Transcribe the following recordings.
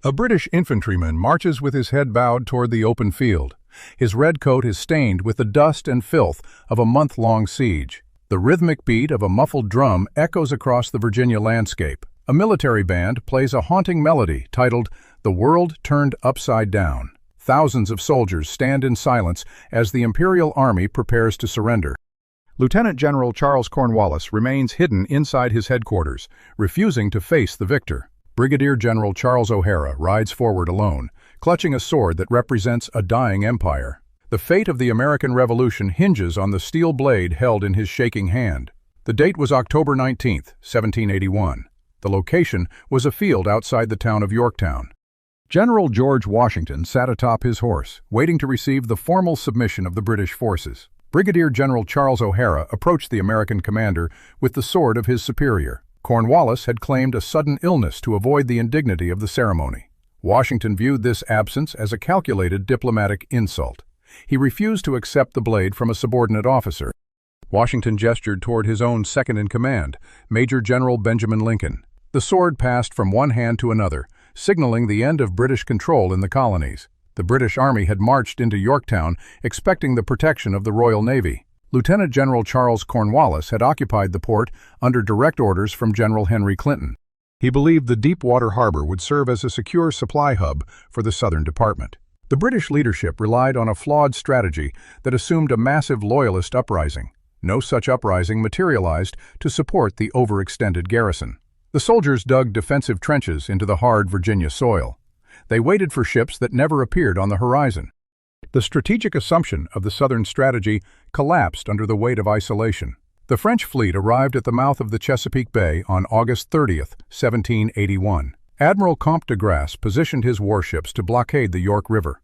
A British infantryman marches with his head bowed toward the open field. His red coat is stained with the dust and filth of a month-long siege. The rhythmic beat of a muffled drum echoes across the Virginia landscape. A military band plays a haunting melody titled "The World Turned Upside Down." Thousands of soldiers stand in silence as the Imperial Army prepares to surrender. Lieutenant General Charles Cornwallis remains hidden inside his headquarters, refusing to face the victor. Brigadier General Charles O'Hara rides forward alone, clutching a sword that represents a dying empire. The fate of the American Revolution hinges on the steel blade held in his shaking hand. The date was October 19, 1781. The location was a field outside the town of Yorktown. General George Washington sat atop his horse, waiting to receive the formal submission of the British forces. Brigadier General Charles O'Hara approached the American commander with the sword of his superior. Cornwallis had claimed a sudden illness to avoid the indignity of the ceremony. Washington viewed this absence as a calculated diplomatic insult. He refused to accept the blade from a subordinate officer. Washington gestured toward his own second-in-command, Major General Benjamin Lincoln. The sword passed from one hand to another, signaling the end of British control in the colonies. The British Army had marched into Yorktown, expecting the protection of the Royal Navy. Lieutenant General Charles Cornwallis had occupied the port under direct orders from General Henry Clinton. He believed the deep-water harbor would serve as a secure supply hub for the Southern Department. The British leadership relied on a flawed strategy that assumed a massive loyalist uprising. No such uprising materialized to support the overextended garrison. The soldiers dug defensive trenches into the hard Virginia soil. They waited for ships that never appeared on the horizon. The strategic assumption of the Southern strategy collapsed under the weight of isolation. The French fleet arrived at the mouth of the Chesapeake Bay on August 30, 1781. Admiral Comte de Grasse positioned his warships to blockade the York River.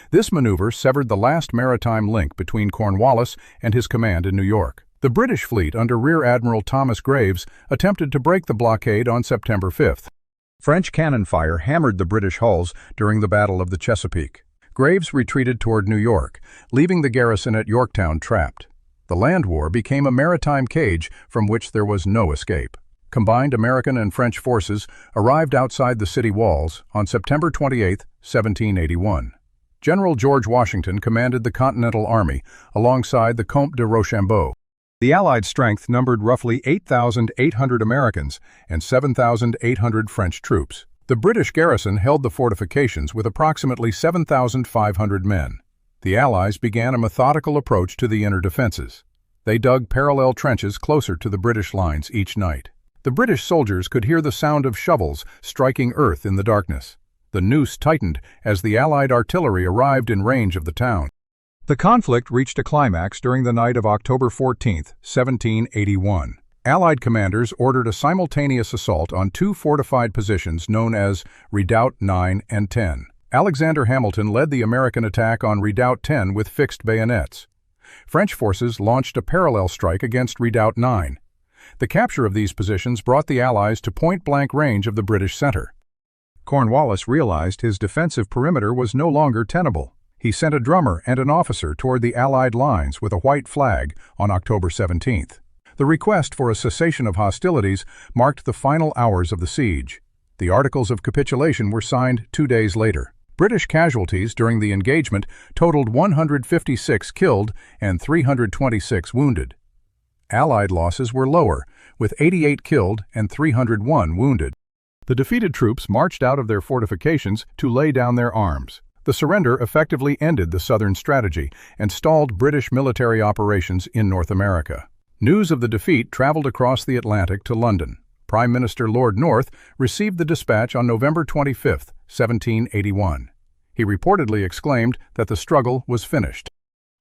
This maneuver severed the last maritime link between Cornwallis and his command in New York. The British fleet under Rear Admiral Thomas Graves attempted to break the blockade on September 5. French cannon fire hammered the British hulls during the Battle of the Chesapeake. Graves retreated toward New York, leaving the garrison at Yorktown trapped. The land war became a maritime cage from which there was no escape. Combined American and French forces arrived outside the city walls on September 28, 1781. General George Washington commanded the Continental Army alongside the Comte de Rochambeau. The Allied strength numbered roughly 8,800 Americans and 7,800 French troops. The British garrison held the fortifications with approximately 7,500 men. The Allies began a methodical approach to the inner defenses. They dug parallel trenches closer to the British lines each night. The British soldiers could hear the sound of shovels striking earth in the darkness. The noose tightened as the Allied artillery arrived in range of the town. The conflict reached a climax during the night of October 14, 1781. Allied commanders ordered a simultaneous assault on two fortified positions known as Redoubt 9 and 10. Alexander Hamilton led the American attack on Redoubt 10 with fixed bayonets. French forces launched a parallel strike against Redoubt 9. The capture of these positions brought the Allies to point-blank range of the British center. Cornwallis realized his defensive perimeter was no longer tenable. He sent a drummer and an officer toward the Allied lines with a white flag on October 17. The request for a cessation of hostilities marked the final hours of the siege. The Articles of Capitulation were signed 2 days later. British casualties during the engagement totaled 156 killed and 326 wounded. Allied losses were lower, with 88 killed and 301 wounded. The defeated troops marched out of their fortifications to lay down their arms. The surrender effectively ended the Southern strategy and stalled British military operations in North America. News of the defeat traveled across the Atlantic to London. Prime Minister Lord North received the dispatch on November 25, 1781. He reportedly exclaimed that the struggle was finished.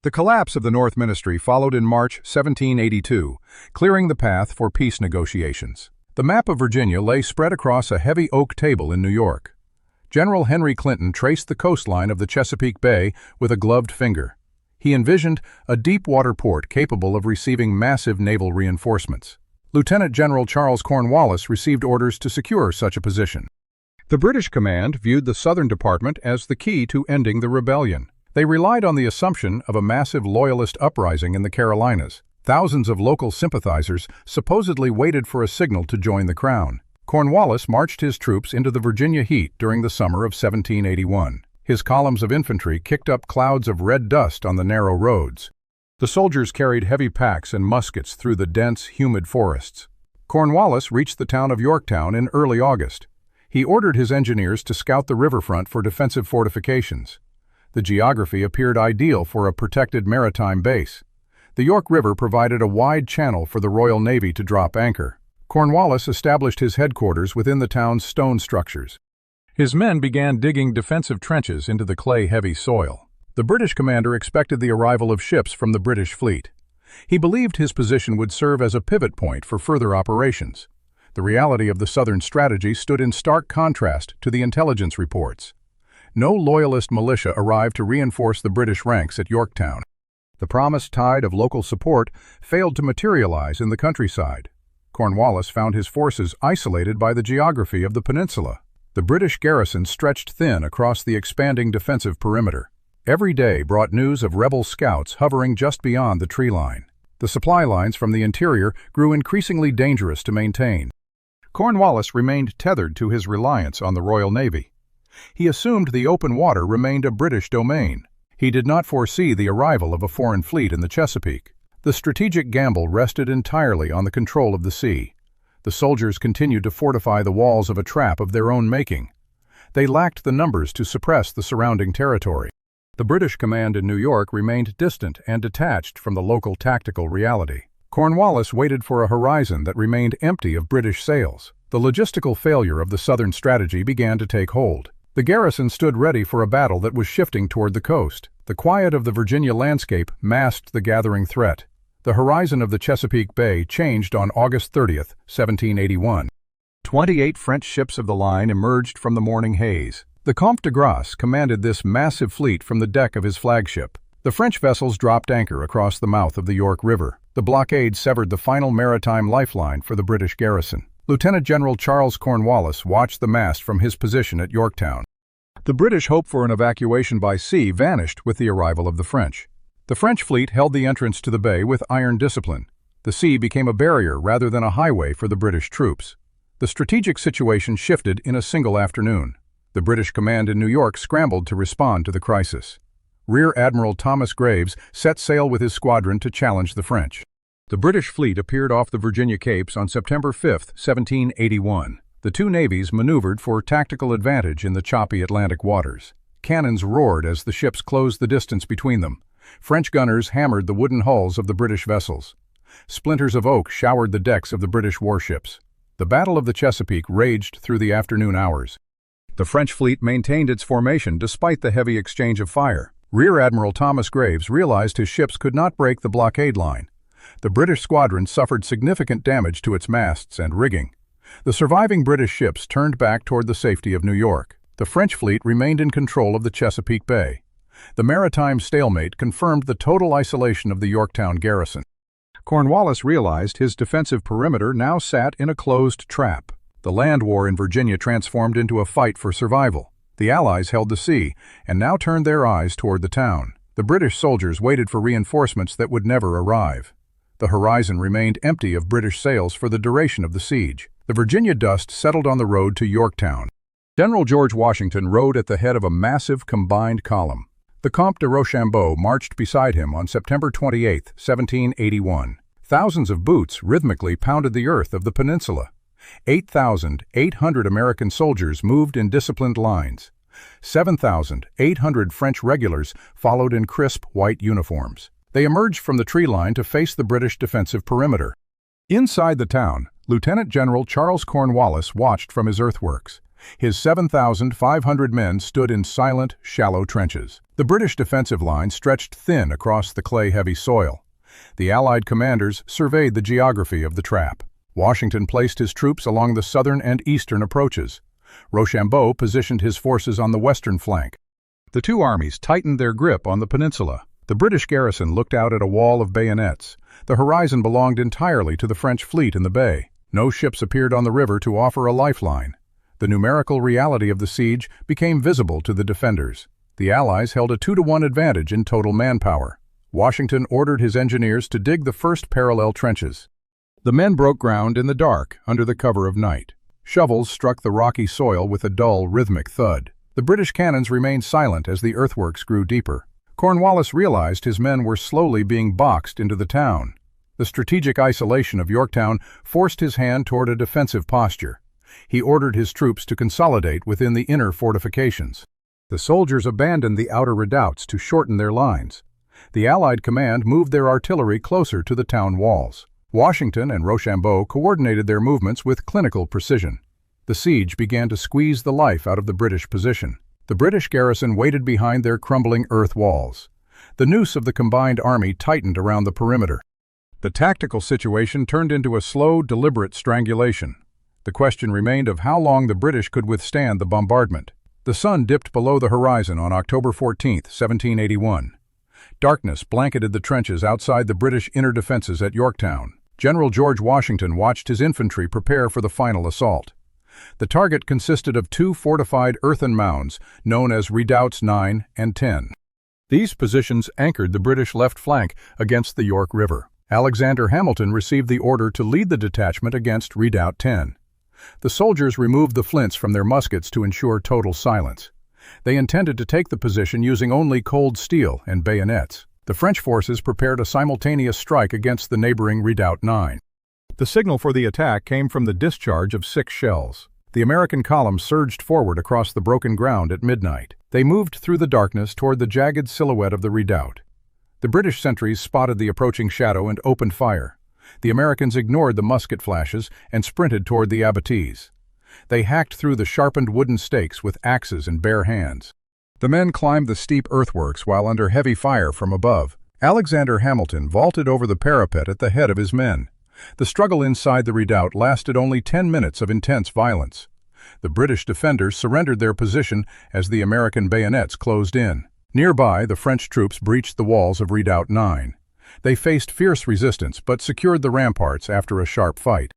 The collapse of the North Ministry followed in March 1782, clearing the path for peace negotiations. The map of Virginia lay spread across a heavy oak table in New York. General Henry Clinton traced the coastline of the Chesapeake Bay with a gloved finger. He envisioned a deep-water port capable of receiving massive naval reinforcements. Lieutenant General Charles Cornwallis received orders to secure such a position. The British command viewed the Southern Department as the key to ending the rebellion. They relied on the assumption of a massive loyalist uprising in the Carolinas. Thousands of local sympathizers supposedly waited for a signal to join the Crown. Cornwallis marched his troops into the Virginia heat during the summer of 1781. His columns of infantry kicked up clouds of red dust on the narrow roads. The soldiers carried heavy packs and muskets through the dense, humid forests. Cornwallis reached the town of Yorktown in early August. He ordered his engineers to scout the riverfront for defensive fortifications. The geography appeared ideal for a protected maritime base. The York River provided a wide channel for the Royal Navy to drop anchor. Cornwallis established his headquarters within the town's stone structures. His men began digging defensive trenches into the clay-heavy soil. The British commander expected the arrival of ships from the British fleet. He believed his position would serve as a pivot point for further operations. The reality of the Southern strategy stood in stark contrast to the intelligence reports. No loyalist militia arrived to reinforce the British ranks at Yorktown. The promised tide of local support failed to materialize in the countryside. Cornwallis found his forces isolated by the geography of the peninsula. The British garrison stretched thin across the expanding defensive perimeter. Every day brought news of rebel scouts hovering just beyond the tree line. The supply lines from the interior grew increasingly dangerous to maintain. Cornwallis remained tethered to his reliance on the Royal Navy. He assumed the open water remained a British domain. He did not foresee the arrival of a foreign fleet in the Chesapeake. The strategic gamble rested entirely on the control of the sea. The soldiers continued to fortify the walls of a trap of their own making. They lacked the numbers to suppress the surrounding territory. The British command in New York remained distant and detached from the local tactical reality. Cornwallis waited for a horizon that remained empty of British sails. The logistical failure of the Southern strategy began to take hold. The garrison stood ready for a battle that was shifting toward the coast. The quiet of the Virginia landscape masked the gathering threat. The horizon of the Chesapeake Bay changed on August 30th, 1781. 28 French ships of the line emerged from the morning haze. The Comte de Grasse commanded this massive fleet from the deck of his flagship. The French vessels dropped anchor across the mouth of the York River. The blockade severed the final maritime lifeline for the British garrison. Lieutenant General Charles Cornwallis watched the mast from his position at Yorktown. The British hope for an evacuation by sea vanished with the arrival of the French. The French fleet held the entrance to the bay with iron discipline. The sea became a barrier rather than a highway for the British troops. The strategic situation shifted in a single afternoon. The British command in New York scrambled to respond to the crisis. Rear Admiral Thomas Graves set sail with his squadron to challenge the French. The British fleet appeared off the Virginia Capes on September 5, 1781. The two navies maneuvered for tactical advantage in the choppy Atlantic waters. Cannons roared as the ships closed the distance between them. French gunners hammered the wooden hulls of the British vessels. Splinters of oak showered the decks of the British warships. The Battle of the Chesapeake raged through the afternoon hours. The French fleet maintained its formation despite the heavy exchange of fire. Rear Admiral Thomas Graves realized his ships could not break the blockade line. The British squadron suffered significant damage to its masts and rigging. The surviving British ships turned back toward the safety of New York. The French fleet remained in control of the Chesapeake Bay. The maritime stalemate confirmed the total isolation of the Yorktown garrison. Cornwallis realized his defensive perimeter now sat in a closed trap. The land war in Virginia transformed into a fight for survival. The Allies held the sea and now turned their eyes toward the town. The British soldiers waited for reinforcements that would never arrive. The horizon remained empty of British sails for the duration of the siege. The Virginia dust settled on the road to Yorktown. General George Washington rode at the head of a massive combined column. The Comte de Rochambeau marched beside him on September 28, 1781. Thousands of boots rhythmically pounded the earth of the peninsula. 8,800 American soldiers moved in disciplined lines. 7,800 French regulars followed in crisp white uniforms. They emerged from the tree line to face the British defensive perimeter. Inside the town, Lieutenant General Charles Cornwallis watched from his earthworks. His 7,500 men stood in silent, shallow trenches. The British defensive line stretched thin across the clay-heavy soil. The Allied commanders surveyed the geography of the trap. Washington placed his troops along the southern and eastern approaches. Rochambeau positioned his forces on the western flank. The two armies tightened their grip on the peninsula. The British garrison looked out at a wall of bayonets. The horizon belonged entirely to the French fleet in the bay. No ships appeared on the river to offer a lifeline. The numerical reality of the siege became visible to the defenders. The Allies held a 2-to-1 advantage in total manpower. Washington ordered his engineers to dig the first parallel trenches. The men broke ground in the dark under the cover of night. Shovels struck the rocky soil with a dull, rhythmic thud. The British cannons remained silent as the earthworks grew deeper. Cornwallis realized his men were slowly being boxed into the town. The strategic isolation of Yorktown forced his hand toward a defensive posture. He ordered his troops to consolidate within the inner fortifications. The soldiers abandoned the outer redoubts to shorten their lines. The Allied command moved their artillery closer to the town walls. Washington and Rochambeau coordinated their movements with clinical precision. The siege began to squeeze the life out of the British position. The British garrison waited behind their crumbling earth walls. The noose of the combined army tightened around the perimeter. The tactical situation turned into a slow, deliberate strangulation. The question remained of how long the British could withstand the bombardment. The sun dipped below the horizon on October 14, 1781. Darkness blanketed the trenches outside the British inner defenses at Yorktown. General George Washington watched his infantry prepare for the final assault. The target consisted of two fortified earthen mounds known as Redoubts 9 and 10. These positions anchored the British left flank against the York River. Alexander Hamilton received the order to lead the detachment against Redoubt 10. The soldiers removed the flints from their muskets to ensure total silence. They intended to take the position using only cold steel and bayonets. The French forces prepared a simultaneous strike against the neighboring Redoubt 9. The signal for the attack came from the discharge of 6 shells. The American column surged forward across the broken ground at midnight. They moved through the darkness toward the jagged silhouette of the redoubt. The British sentries spotted the approaching shadow and opened fire. The Americans ignored the musket flashes and sprinted toward the abattis. They hacked through the sharpened wooden stakes with axes and bare hands. The men climbed the steep earthworks while under heavy fire from above. Alexander Hamilton vaulted over the parapet at the head of his men. The struggle inside the redoubt lasted only 10 minutes of intense violence. The British defenders surrendered their position as the American bayonets closed in. Nearby, the French troops breached the walls of Redoubt 9. They faced fierce resistance but secured the ramparts after a sharp fight.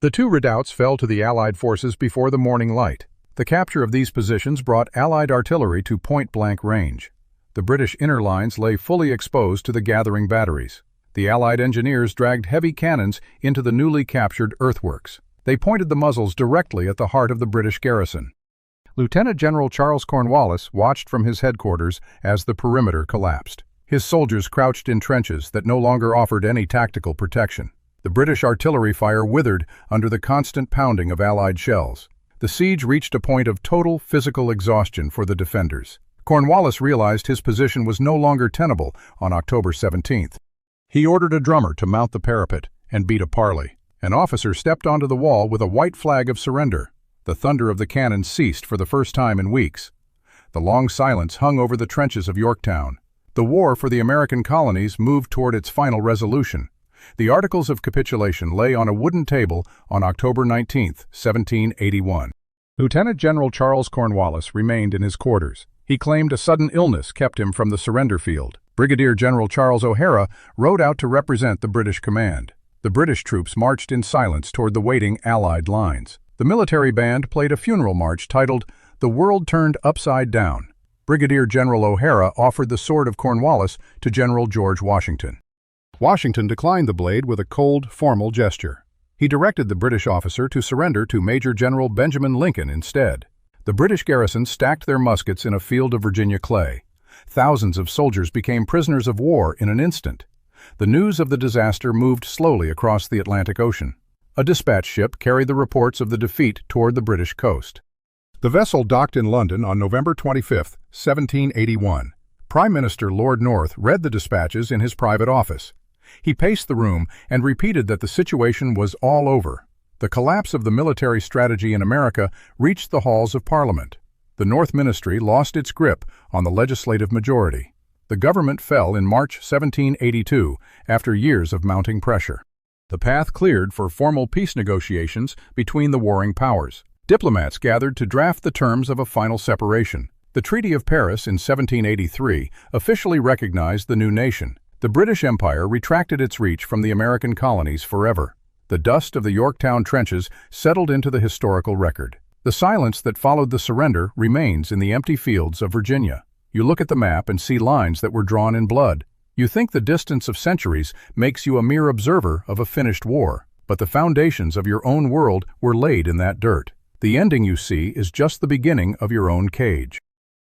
The 2 redoubts fell to the Allied forces before the morning light. The capture of these positions brought Allied artillery to point-blank range. The British inner lines lay fully exposed to the gathering batteries. The Allied engineers dragged heavy cannons into the newly captured earthworks. They pointed the muzzles directly at the heart of the British garrison. Lieutenant General Charles Cornwallis watched from his headquarters as the perimeter collapsed. His soldiers crouched in trenches that no longer offered any tactical protection. The British artillery fire withered under the constant pounding of Allied shells. The siege reached a point of total physical exhaustion for the defenders. Cornwallis realized his position was no longer tenable on October 17th. He ordered a drummer to mount the parapet and beat a parley. An officer stepped onto the wall with a white flag of surrender. The thunder of the cannon ceased for the first time in weeks. The long silence hung over the trenches of Yorktown. The war for the American colonies moved toward its final resolution. The Articles of Capitulation lay on a wooden table on October 19, 1781. Lieutenant General Charles Cornwallis remained in his quarters. He claimed a sudden illness kept him from the surrender field. Brigadier General Charles O'Hara rode out to represent the British command. The British troops marched in silence toward the waiting Allied lines. The military band played a funeral march titled, "The World Turned Upside Down." Brigadier General O'Hara offered the sword of Cornwallis to General George Washington. Washington declined the blade with a cold, formal gesture. He directed the British officer to surrender to Major General Benjamin Lincoln instead. The British garrison stacked their muskets in a field of Virginia clay. Thousands of soldiers became prisoners of war in an instant. The news of the disaster moved slowly across the Atlantic Ocean. A dispatch ship carried the reports of the defeat toward the British coast. The vessel docked in London on November 25, 1781. Prime Minister Lord North read the dispatches in his private office. He paced the room and repeated that the situation was all over. The collapse of the military strategy in America reached the halls of Parliament. The North Ministry lost its grip on the legislative majority. The government fell in March 1782 after years of mounting pressure. The path cleared for formal peace negotiations between the warring powers. Diplomats gathered to draft the terms of a final separation. The Treaty of Paris in 1783 officially recognized the new nation. The British Empire retracted its reach from the American colonies forever. The dust of the Yorktown trenches settled into the historical record. The silence that followed the surrender remains in the empty fields of Virginia. You look at the map and see lines that were drawn in blood. You think the distance of centuries makes you a mere observer of a finished war. but the foundations of your own world were laid in that dirt. The ending you see is just the beginning of your own cage.